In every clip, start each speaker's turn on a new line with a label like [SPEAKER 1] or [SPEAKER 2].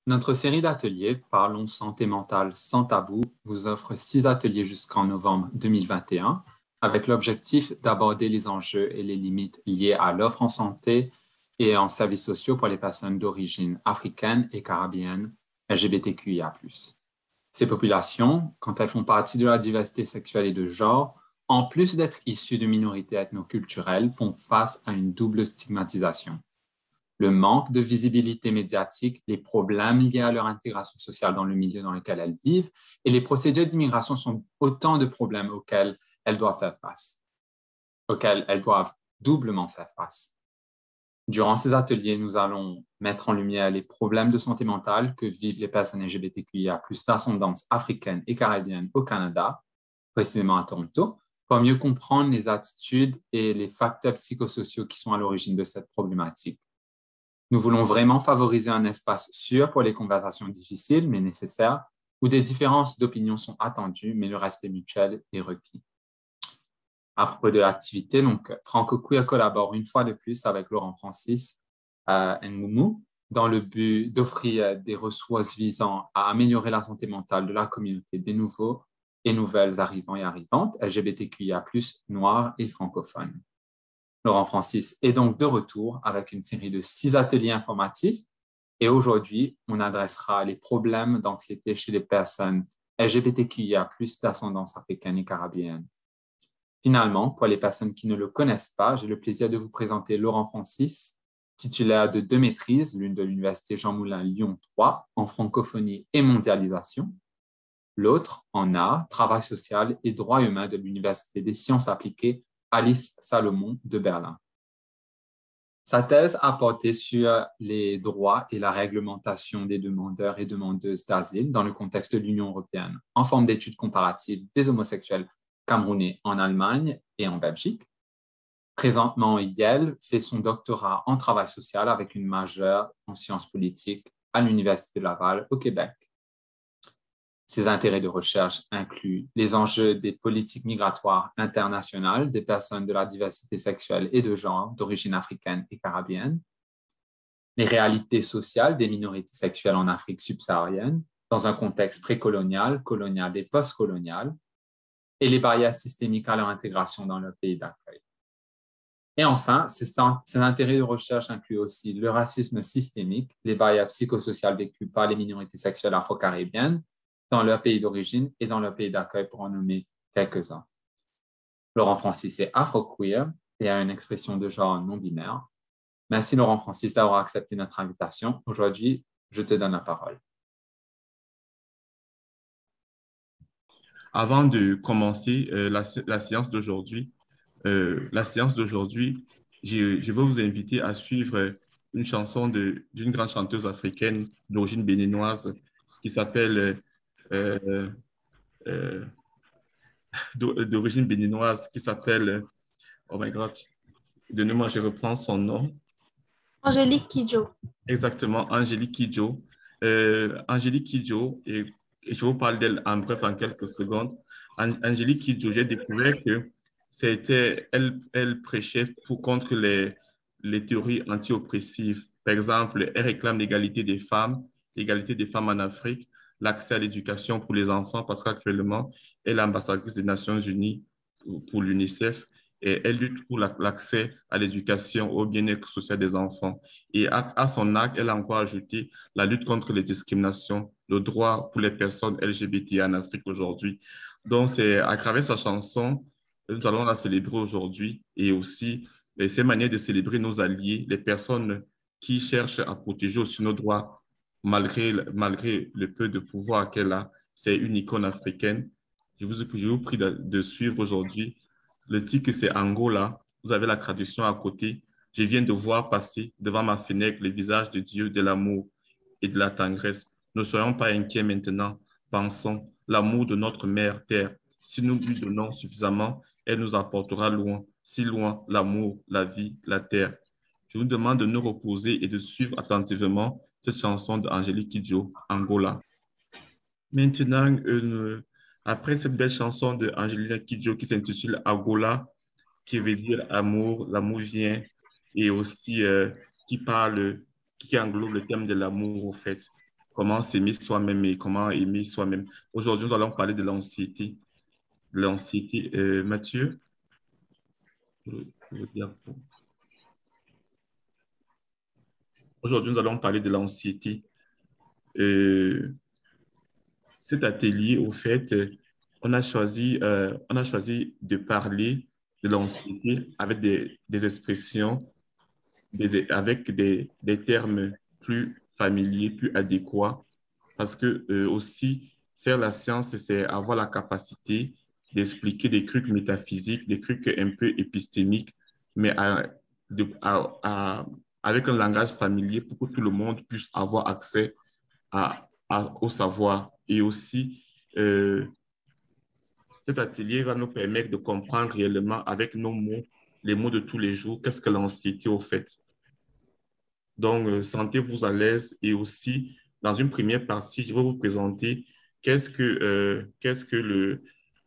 [SPEAKER 1] Notre série d'ateliers Parlons santé mentale sans tabou vous offre 6 ateliers jusqu'en novembre 2021 avec l'objectif d'aborder les enjeux et les limites liées à l'offre en santé et en services sociaux pour les personnes d'origine africaine et caribéenne LGBTQIA+. Ces populations, quand elles font partie de la diversité sexuelle et de genre, en plus d'être issues de minorités ethnoculturelles, font face à une double stigmatisation: le manque de visibilité médiatique, les problèmes liés à leur intégration sociale dans le milieu dans lequel elles vivent, et les procédures d'immigration sont autant de problèmes auxquels elles doivent faire face, auxquels elles doivent doublement faire face. Durant ces ateliers, nous allons mettre en lumière les problèmes de santé mentale que vivent les personnes LGBTQIA+, d'ascendance africaine et caribéenne au Canada, précisément à Toronto, pour mieux comprendre les attitudes et les facteurs psychosociaux qui sont à l'origine de cette problématique. Nous voulons vraiment favoriser un espace sûr pour les conversations difficiles mais nécessaires, où des différences d'opinion sont attendues, mais le respect mutuel est requis. À propos de l'activité, donc Franco Queer collabore une fois de plus avec Laurent Francis Ngoumou dans le but d'offrir des ressources visant à améliorer la santé mentale de la communauté des nouveaux et nouvelles arrivants et arrivantes LGBTQIA+, noirs et francophones. Laurent Francis est donc de retour avec une série de 6 ateliers informatifs et aujourd'hui, on adressera les problèmes d'anxiété chez les personnes LGBTQIA+, d'ascendance africaine et caribéenne. Finalement, pour les personnes qui ne le connaissent pas, j'ai le plaisir de vous présenter Laurent Francis, titulaire de 2 maîtrises, l'une de l'Université Jean Moulin Lyon 3 en francophonie et mondialisation, l'autre en art, travail social et droit humain de l'Université des sciences appliquées Alice Salomon de Berlin. Sa thèse a porté sur les droits et la réglementation des demandeurs et demandeuses d'asile dans le contexte de l'Union européenne, en forme d'études comparatives des homosexuels camerounais en Allemagne et en Belgique. Présentement, Yael fait son doctorat en travail social avec une majeure en sciences politiques à l'Université de Laval au Québec. Ses intérêts de recherche incluent les enjeux des politiques migratoires internationales des personnes de la diversité sexuelle et de genre d'origine africaine et caribéenne, les réalités sociales des minorités sexuelles en Afrique subsaharienne dans un contexte précolonial, colonial et postcolonial, et les barrières systémiques à leur intégration dans leur pays d'accueil. Et enfin, ces intérêts de recherche incluent aussi le racisme systémique, les barrières psychosociales vécues par les minorités sexuelles afro-caribéennes dans leur pays d'origine et dans leur pays d'accueil, pour en nommer quelques-uns. Laurent Francis est afro-queer et a une expression de genre non-binaire. Merci Laurent Francis d'avoir accepté notre invitation. Aujourd'hui, je te donne la parole.
[SPEAKER 2] Avant de commencer la séance d'aujourd'hui, je veux vous inviter à suivre une chanson d'une grande chanteuse africaine d'origine béninoise qui s'appelle euh, d'origine béninoise qui s'appelle oh my God, donnez-moi, je reprends son nom.
[SPEAKER 3] Angélique Kidjo.
[SPEAKER 2] Exactement, Angélique Kidjo. Angélique Kidjo, et je vous parle d'elle en bref en quelques secondes. Angélique Kidjo, j'ai découvert que elle prêchait contre les théories anti-oppressives. Par exemple, elle réclame l'égalité des femmes en Afrique, l'accès à l'éducation pour les enfants, parce qu'actuellement, elle est l'ambassadrice des Nations Unies pour l'UNICEF et elle lutte pour l'accès à l'éducation, au bien-être social des enfants. Et à son acte, elle a encore ajouté la lutte contre les discriminations, le droit pour les personnes LGBT en Afrique aujourd'hui. Donc, c'est à travers sa chanson, nous allons la célébrer aujourd'hui et aussi ces manières de célébrer nos alliés, les personnes qui cherchent à protéger aussi nos droits malgré le peu de pouvoir qu'elle a. C'est une icône africaine. Je vous prie de suivre aujourd'hui. Le titre, c'est Angola. Vous avez la traduction à côté. Je viens de voir passer devant ma fenêtre le visage de Dieu, de l'amour et de la tendresse. Ne soyons pas inquiets maintenant. Pensons l'amour de notre mère terre. Si nous lui donnons suffisamment, elle nous apportera loin, si loin, l'amour, la vie, la terre. Je vous demande de nous reposer et de suivre attentivement cette chanson d'Angélique Kidjo, Angola. Maintenant, après cette belle chanson d'Angélique Kidjo qui s'intitule Angola, qui veut dire amour, l'amour vient, et aussi qui englobe le thème de l'amour, au fait. comment s'aimer soi-même et comment aimer soi-même. Aujourd'hui, nous allons parler de l'anxiété. L'anxiété, Mathieu, je veux dire, aujourd'hui, nous allons parler de l'anxiété. Euh, Cet atelier, au fait, on a choisi de parler de l'anxiété avec des expressions, avec des termes plus familiers, plus adéquats, parce que aussi, faire la science, c'est avoir la capacité d'expliquer des trucs métaphysiques, des trucs un peu épistémiques, mais avec un langage familier pour que tout le monde puisse avoir accès au savoir. Et aussi, euh, cet atelier va nous permettre de comprendre réellement avec nos mots, les mots de tous les jours, qu'est-ce que l'anxiété au fait. Donc, sentez-vous à l'aise et aussi, dans une première partie, je vais vous présenter qu'est-ce que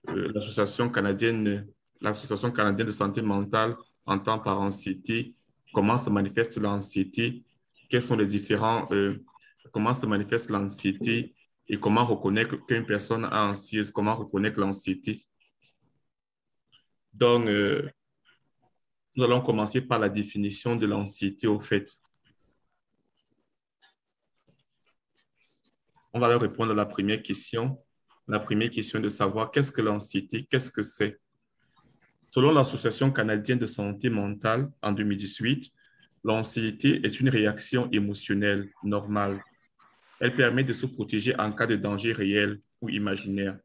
[SPEAKER 2] l'Association canadienne de santé mentale entend par anxiété, comment se manifeste l'anxiété, quels sont les comment se manifeste l'anxiété et comment reconnaître qu'une personne est anxieuse, comment reconnaître l'anxiété. Donc, nous allons commencer par la définition de l'anxiété au fait. On va leur répondre à la première question. La première question est de savoir qu'est-ce que l'anxiété, qu'est-ce que c'est? Selon l'Association canadienne de santé mentale en 2018, l'anxiété est une réaction émotionnelle normale. Elle permet de se protéger en cas de danger réel ou imaginaire.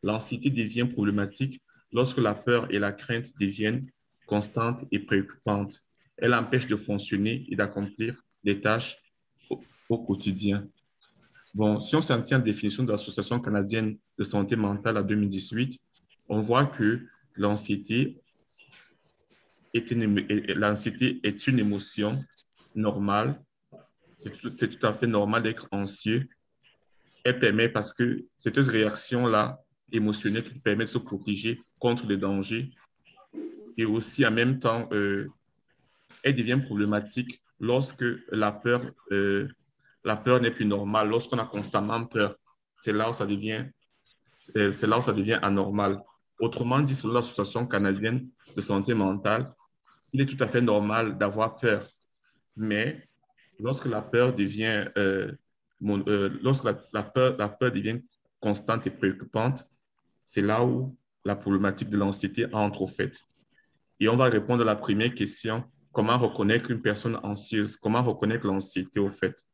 [SPEAKER 2] L'anxiété devient problématique lorsque la peur et la crainte deviennent constantes et préoccupantes. Elle empêche de fonctionner et d'accomplir des tâches au quotidien. Bon, si on s'en tient à la définition de l'Association canadienne de santé mentale en 2018, on voit que l'anxiété l'anxiété est une émotion normale. C'est tout à fait normal d'être anxieux. Elle permet parce que c'est une réaction-là émotionnelle qui permet de se protéger contre les dangers. Et aussi, en même temps, elle devient problématique lorsque la peur n'est plus normale, lorsqu'on a constamment peur. C'est là où ça devient c'est là où ça devient anormal. Autrement dit, selon l'Association canadienne de santé mentale, il est tout à fait normal d'avoir peur. Mais lorsque la peur devient, lorsque la peur devient constante et préoccupante, c'est là où la problématique de l'anxiété entre au fait. Et on va répondre à la première question, comment reconnaître une personne anxieuse? Comment reconnaître l'anxiété au fait?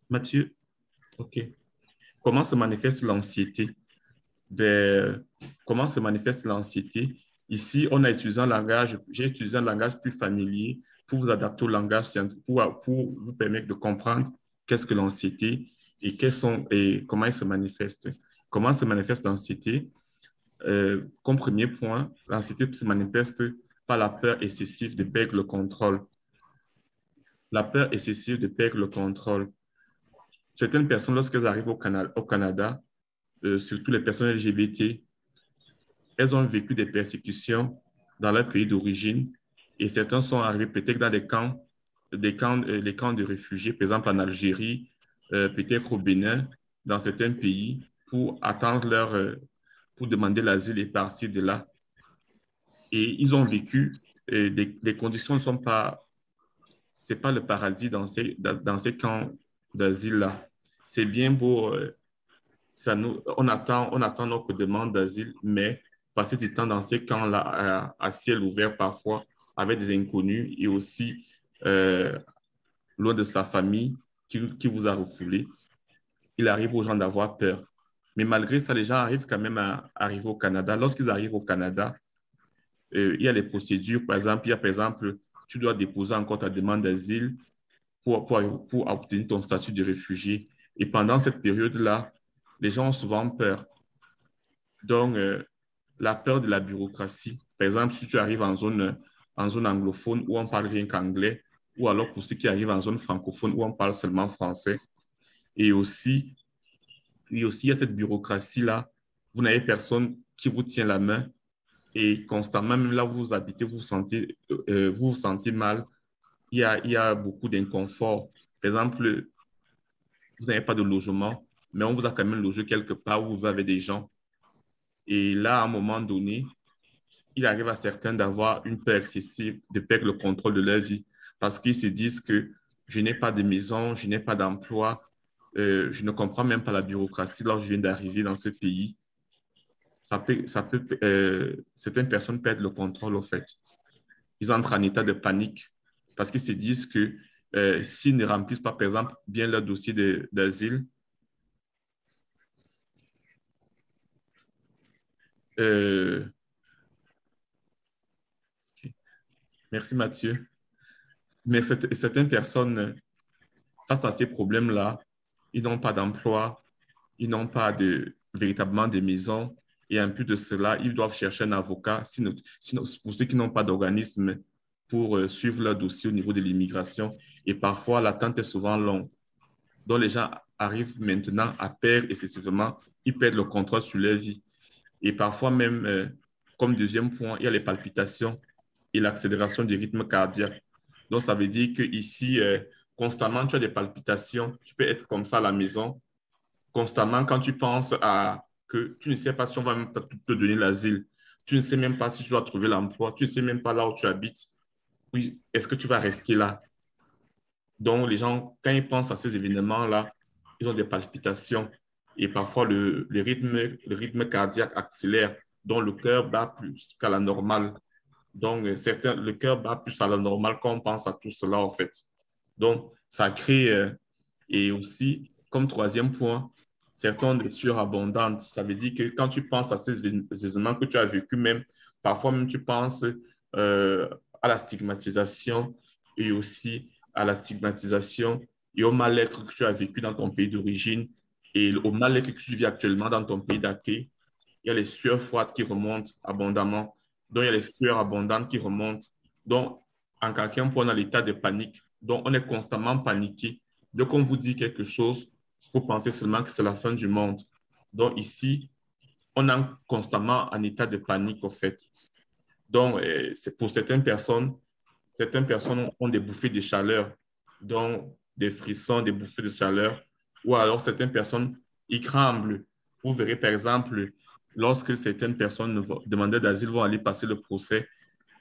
[SPEAKER 2] Mathieu, OK. Comment se manifeste l'anxiété? Ben, comment se manifeste l'anxiété? Ici, on a utilisé un langage, j'ai utilisé un langage plus familier pour vous adapter au langage scientifique, pour vous permettre de comprendre qu'est-ce que l'anxiété et comment elle se manifeste. Comment se manifeste l'anxiété? Comme premier point, l'anxiété se manifeste par la peur excessive de perdre le contrôle. La peur excessive de perdre le contrôle. Certaines personnes, lorsqu'elles arrivent au Canada, surtout les personnes LGBT, elles ont vécu des persécutions dans leur pays d'origine et certains sont arrivés peut-être dans les camps de réfugiés, par exemple en Algérie, peut-être au Bénin, dans certains pays, pour attendre pour demander l'asile et partir de là. Et ils ont vécu des conditions ne sont pas, c'est pas le paradis dans ces camps d'asile-là. C'est bien beau, on attend notre demande d'asile, mais passer du temps dans ces camps-là à ciel ouvert parfois avec des inconnus et aussi loin de sa famille qui vous a refoulé, il arrive aux gens d'avoir peur. Mais malgré ça, les gens arrivent quand même à arriver au Canada. Lorsqu'ils arrivent au Canada, il y a les procédures. Par exemple, tu dois déposer encore ta demande d'asile pour obtenir ton statut de réfugié. Et pendant cette période-là, les gens ont souvent peur. Donc, la peur de la bureaucratie. Par exemple, si tu arrives en zone anglophone où on parle rien qu'anglais, ou alors pour ceux qui arrivent en zone francophone où on parle seulement français. Et aussi, il y a cette bureaucratie-là. Vous n'avez personne qui vous tient la main et constamment, même là où vous habitez, vous vous sentez mal il y a beaucoup d'inconfort. Par exemple, vous n'avez pas de logement, mais on vous a quand même logé quelque part où vous avez des gens. Et là, à un moment donné, il arrive à certains d'avoir une peur excessive, de perdre le contrôle de leur vie parce qu'ils se disent que je n'ai pas de maison, je n'ai pas d'emploi, je ne comprends même pas la bureaucratie là où je viens d'arriver dans ce pays. Certaines personnes perdent le contrôle au fait. Ils entrent en état de panique parce qu'ils se disent que s'ils ne remplissent pas, par exemple, bien leur dossier d'asile, euh, merci Mathieu, mais certaines personnes, face à ces problèmes-là, ils n'ont pas d'emploi, ils n'ont pas véritablement de maison. Et en plus de cela, ils doivent chercher un avocat, sinon, pour ceux qui n'ont pas d'organisme pour suivre leur dossier au niveau de l'immigration. Et parfois, l'attente est souvent longue. Donc, les gens arrivent maintenant à perdre excessivement, ils perdent le contrôle sur leur vie. Et parfois même, comme deuxième point, il y a les palpitations et l'accélération du rythme cardiaque. Donc, ça veut dire qu'ici, constamment, tu as des palpitations. Tu peux être comme ça à la maison, constamment quand tu penses à que tu ne sais pas si on va même te donner l'asile. Tu ne sais même pas si tu vas trouver l'emploi. Tu ne sais même pas là où tu habites. Oui, est-ce que tu vas rester là? Donc, les gens, quand ils pensent à ces événements-là, ils ont des palpitations et parfois le rythme cardiaque accélère, donc le cœur bat plus qu'à la normale. Donc, le cœur bat plus à la normale quand on pense à tout cela, en fait. Donc, ça crée, et aussi, comme troisième point, certains ont des sueurs abondantes. Ça veut dire que quand tu penses à ces événements que tu as vécu même, parfois même tu penses à la stigmatisation et aussi à la stigmatisation et au mal-être que tu as vécu dans ton pays d'origine et au mal-être que tu vis actuellement dans ton pays d'accueil. Il y a les sueurs froides qui remontent abondamment. Donc, il y a les sueurs abondantes qui remontent. Donc, en quelqu'un point, on a l'état de panique. Donc, on est constamment paniqué. Donc, on vous dit quelque chose, vous pensez seulement que c'est la fin du monde. Donc, ici, on est constamment en état de panique, au fait. Donc, c'est pour certaines personnes ont des bouffées de chaleur, donc des frissons, des bouffées de chaleur, ou alors certaines personnes, ils tremblent. Vous verrez, par exemple, lorsque certaines personnes demandeurs d'asile vont aller passer le procès,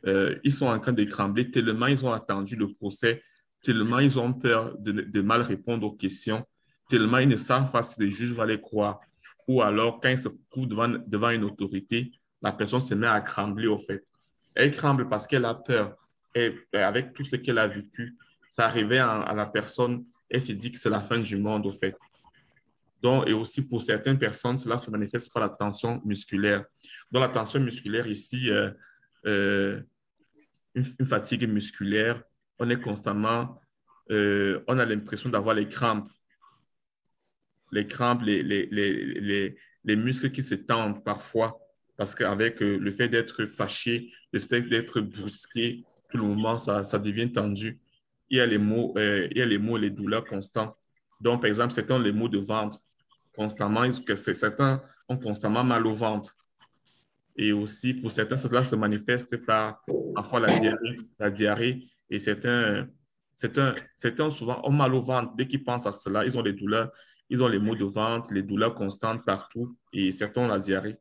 [SPEAKER 2] ils sont en train de trembler tellement ils ont attendu le procès, tellement ils ont peur de mal répondre aux questions, tellement ils ne savent pas si le juge va les croire. Ou alors, quand ils se trouvent devant une autorité, la personne se met à trembler au fait. Elle tremble parce qu'elle a peur. Et avec tout ce qu'elle a vécu, ça arrivait à la personne, elle se dit que c'est la fin du monde au fait. Donc, et aussi pour certaines personnes, cela se manifeste par la tension musculaire. Dans la tension musculaire ici, euh, une fatigue musculaire, on est constamment, on a l'impression d'avoir les crampes, les muscles qui se tendent parfois, parce qu'avec le fait d'être fâché, le fait d'être brusqué, tout le moment, ça devient tendu. Il y a les maux, les douleurs constantes. Donc, par exemple, certains ont les maux de ventre constamment, certains ont constamment mal au ventre. Et aussi, pour certains, cela se manifeste par parfois la diarrhée. Et certains souvent ont mal au ventre. Dès qu'ils pensent à cela, ils ont des douleurs, ils ont les maux de ventre, les douleurs constantes partout. Et certains ont la diarrhée.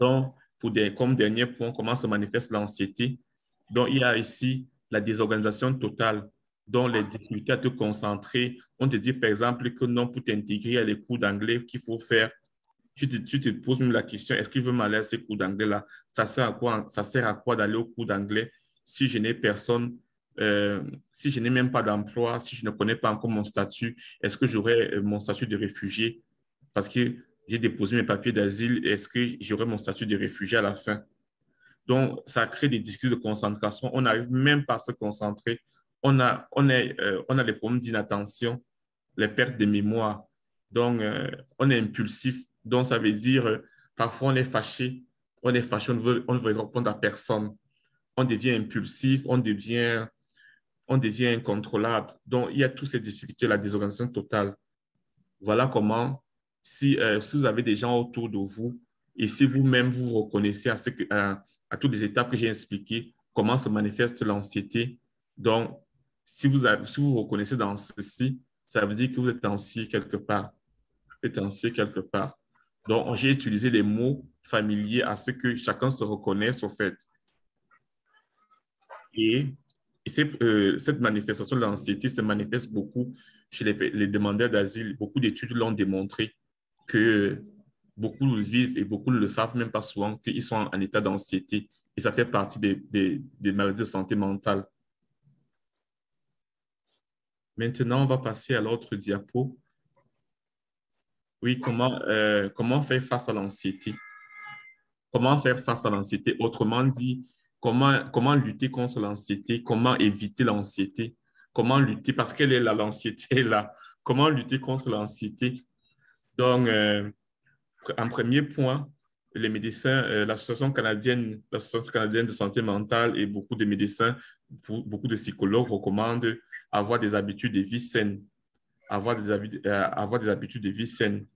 [SPEAKER 2] Donc, comme dernier point, comment se manifeste l'anxiété? Donc, il y a ici la désorganisation totale, donc les difficultés à te concentrer. On te dit, par exemple, que non, pour t'intégrer, il y a les cours d'anglais qu'il faut faire. Tu te poses même la question, est-ce qu'il veut m'aller à ces cours d'anglais-là? Ça sert à quoi d'aller au cours d'anglais si je n'ai personne, si je n'ai même pas d'emploi, si je ne connais pas encore mon statut? Est-ce que j'aurai mon statut de réfugié? Parce que j'ai déposé mes papiers d'asile, est-ce que j'aurai mon statut de réfugié à la fin? Donc, ça crée des difficultés de concentration. On n'arrive même pas à se concentrer. On a les problèmes d'inattention, les pertes de mémoire. Donc, on est impulsif. Donc, ça veut dire, parfois, on est fâché, on ne veut répondre à personne. On devient impulsif, on devient incontrôlable. Donc, il y a toutes ces difficultés, la désorganisation totale. Voilà comment, si vous avez des gens autour de vous et si vous-même vous reconnaissez à toutes les étapes que j'ai expliquées, comment se manifeste l'anxiété, Donc, si vous reconnaissez dans ceci, ça veut dire que vous êtes anxieux quelque part. Vous êtes anxieux quelque part. Donc, j'ai utilisé des mots familiers à ce que chacun se reconnaisse, au fait. Et, cette manifestation de l'anxiété se manifeste beaucoup chez les demandeurs d'asile. Beaucoup d'études l'ont démontré que beaucoup le vivent et beaucoup ne le savent même pas souvent qu'ils sont en état d'anxiété. Et ça fait partie des maladies de santé mentale. Maintenant, on va passer à l'autre diapo. Oui, comment faire face à l'anxiété? Comment faire face à l'anxiété? Autrement dit, comment lutter contre l'anxiété? Comment éviter l'anxiété? Comment lutter? Parce qu'elle est là, l'anxiété est là. Comment lutter contre l'anxiété? Donc, en premier point, les médecins, l'Association canadienne de santé mentale et beaucoup de médecins, beaucoup de psychologues recommandent avoir des habitudes de vie saines. Avoir des habitudes de vie saines.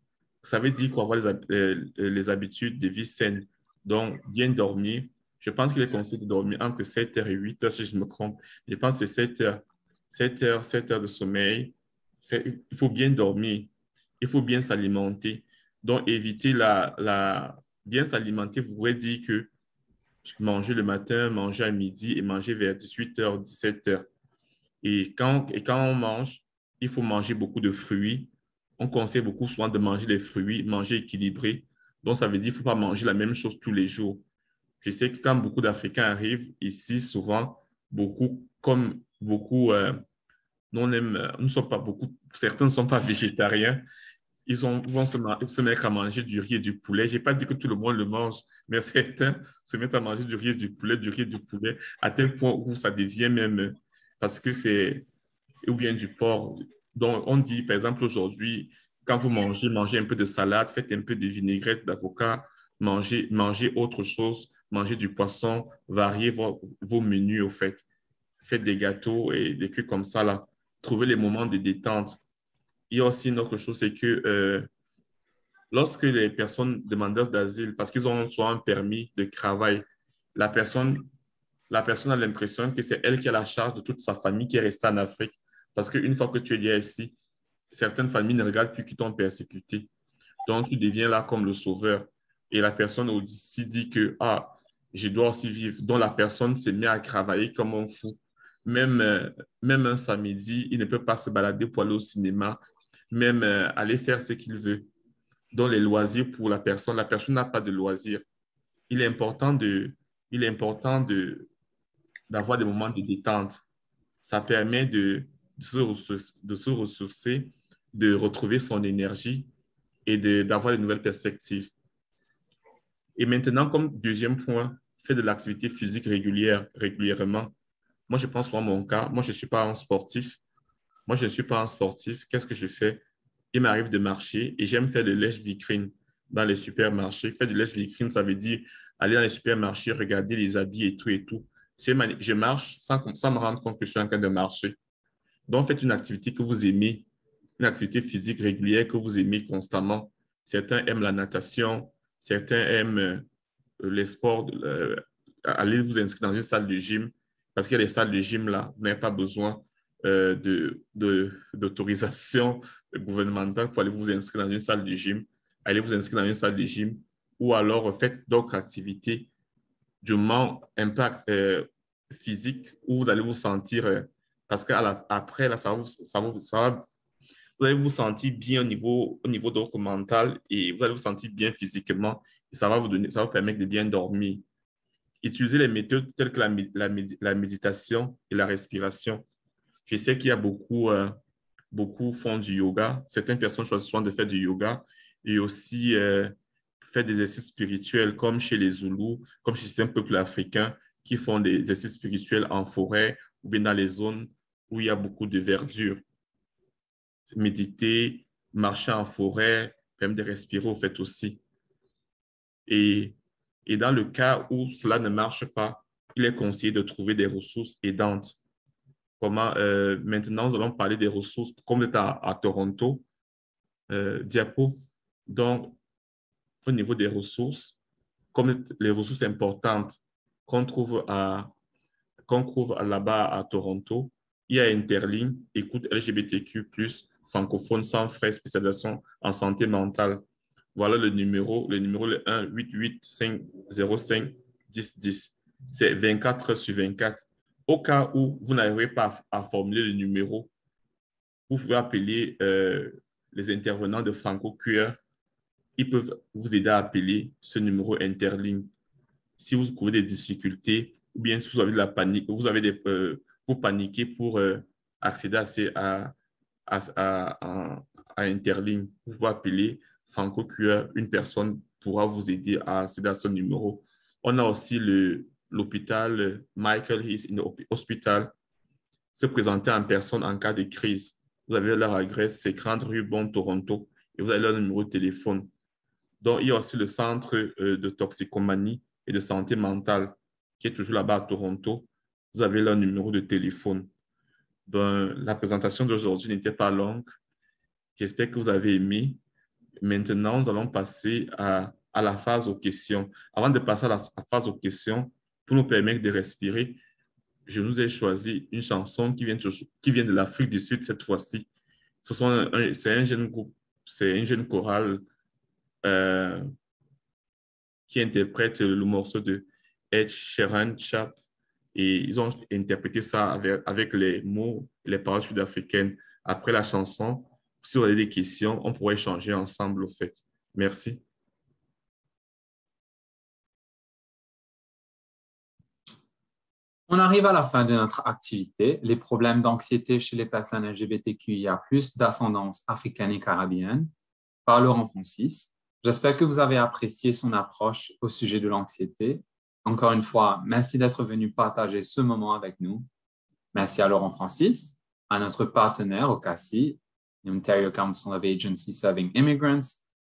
[SPEAKER 2] Ça veut dire quoi, avoir les habitudes de vie saines? Donc, bien dormir. Je pense qu'il est conseillé de dormir entre 7 heures et 8 heures, si je me trompe. Je pense que c'est 7 heures. 7 heures de sommeil. Il faut bien dormir. Il faut bien s'alimenter. Donc, éviter bien s'alimenter voudrait dire que manger le matin, manger à midi et manger vers 18 heures, 17 heures. Et quand on mange, il faut manger beaucoup de fruits. On conseille beaucoup souvent de manger les fruits, manger équilibré. Donc, ça veut dire qu'il ne faut pas manger la même chose tous les jours. Je sais que quand beaucoup d'Africains arrivent ici, souvent, comme beaucoup, nous ne sommes pas beaucoup, certains ne sont pas végétariens. Vont se mettre à manger du riz et du poulet. Je n'ai pas dit que tout le monde le mange, mais certains se mettent à manger du riz et du poulet, à tel point où ça devient même, parce que c'est, ou bien du porc. Donc, on dit, par exemple, aujourd'hui, quand vous mangez un peu de salade, faites un peu de vinaigrette d'avocat, mangez autre chose, mangez du poisson, variez vos menus, au fait. Faites des gâteaux et des trucs comme ça, là. Trouvez les moments de détente. Il y a aussi une autre chose, c'est que lorsque les personnes demandeuses d'asile, parce qu'ils ont soit un permis de travail, la personne, la personne a l'impression que c'est elle qui a la charge de toute sa famille qui est restée en Afrique. Parce qu'une fois que tu es déjà ici, certaines familles ne regardent plus qui t'ont persécuté. Donc, tu deviens là comme le sauveur. Et la personne aussi dit que, ah, je dois aussi vivre. Donc, la personne se met à travailler comme un fou. Même, même un samedi, il ne peut pas se balader pour aller au cinéma, même aller faire ce qu'il veut. Donc, les loisirs pour la personne n'a pas de loisirs. Il est important il est important d'avoir des moments de détente. Ça permet de se ressourcer, de retrouver son énergie et d'avoir de nouvelles perspectives. Et maintenant, comme deuxième point, faire de l'activité physique régulièrement. Moi, je pense souvent mon cas. Moi, je ne suis pas un sportif. Moi, je ne suis pas un sportif. Qu'est-ce que je fais? Il m'arrive de marcher et j'aime faire de lèche-vitrine dans les supermarchés. Faire de lèche-vitrine, ça veut dire aller dans les supermarchés, regarder les habits et tout et tout. Je marche sans me rendre compte que je suis en train de marcher. Donc, faites une activité que vous aimez, une activité physique régulière que vous aimez constamment. Certains aiment la natation, certains aiment les sports. Allez vous inscrire dans une salle de gym parce qu'il y a des salles de gym là, vous n'avez pas besoin d'autorisation gouvernementale pour aller vous inscrire dans une salle de gym. Allez vous inscrire dans une salle de gym ou alors faites d'autres activités du moins impact physique où vous allez vous sentir, parce qu'après, là, vous allez vous sentir bien au niveau de votre mental et vous allez vous sentir bien physiquement et ça va vous permettre de bien dormir. Utilisez les méthodes telles que la méditation et la respiration. Je sais qu'il y a beaucoup font du yoga. Certaines personnes choisissent souvent de faire du yoga et aussi faire des exercices spirituels comme chez les Zoulous, comme chez certains peuples africains qui font des exercices spirituels en forêt ou bien dans les zones où il y a beaucoup de verdure. Méditer, marcher en forêt, même de respirer au fait aussi. Et, et dans le cas où cela ne marche pas, il est conseillé de trouver des ressources aidantes. Maintenant, nous allons parler des ressources, comme c'est à Toronto, diapo. Donc, au niveau des ressources, comme les ressources importantes qu'on trouve qu'on couvre là-bas à Toronto, il y a Interligne, écoute LGBTQ+, francophone sans frais, spécialisation en santé mentale. Voilà le numéro le 1-885-05-1010. C'est 24 sur 24. Au cas où vous n'arrivez pas à formuler le numéro, vous pouvez appeler les intervenants de Franco Queer. Ils peuvent vous aider à appeler ce numéro Interligne. Si vous trouvez des difficultés, ou bien si vous avez de la panique, vous paniquez pour accéder à Interligne, vous pouvez appeler Franco Queer. Une personne pourra vous aider à accéder à ce numéro. On a aussi l'hôpital Michael Heath Hospital. Se présenter en personne en cas de crise. Vous avez leur adresse, c'est 30 rue Bon, Toronto, et vous avez leur numéro de téléphone. Donc, il y a aussi le centre de toxicomanie et de santé mentale qui est toujours là-bas à Toronto. Vous avez leur numéro de téléphone. Donc, la présentation d'aujourd'hui n'était pas longue. J'espère que vous avez aimé. Maintenant, nous allons passer à la phase aux questions. Avant de passer à la phase aux questions, pour nous permettre de respirer, je nous ai choisi une chanson qui vient de l'Afrique du Sud cette fois-ci. C'est un jeune groupe, c'est une jeune chorale qui interprète le morceau de Ed Sheeran Chap. Et ils ont interprété ça avec les mots et les paroles sud-africaines. Après la chanson, si vous avez des questions, on pourrait échanger ensemble au fait. Merci.
[SPEAKER 1] On arrive à la fin de notre activité. Les problèmes d'anxiété chez les personnes LGBTQIA+, d'ascendance africaine et caribéenne, par Laurent Francis. J'espère que vous avez apprécié son approche au sujet de l'anxiété. Encore une fois, merci d'être venu partager ce moment avec nous. Merci à Laurent Francis, à notre partenaire au CACI, l'Ontario Council of Agencies Serving Immigrants,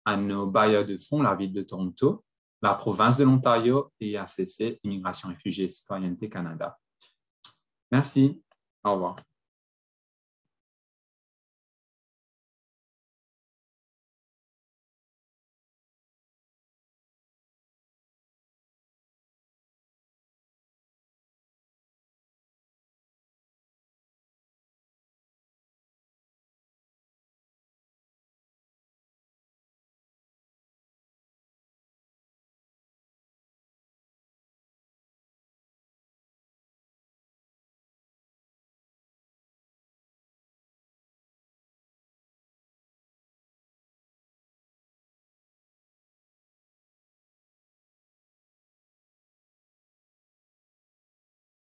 [SPEAKER 1] à nos bailleurs de fonds, la Ville de Toronto, la province de l'Ontario et ACC, Immigration, Réfugiés et Citoyenneté Canada. Merci. Au revoir.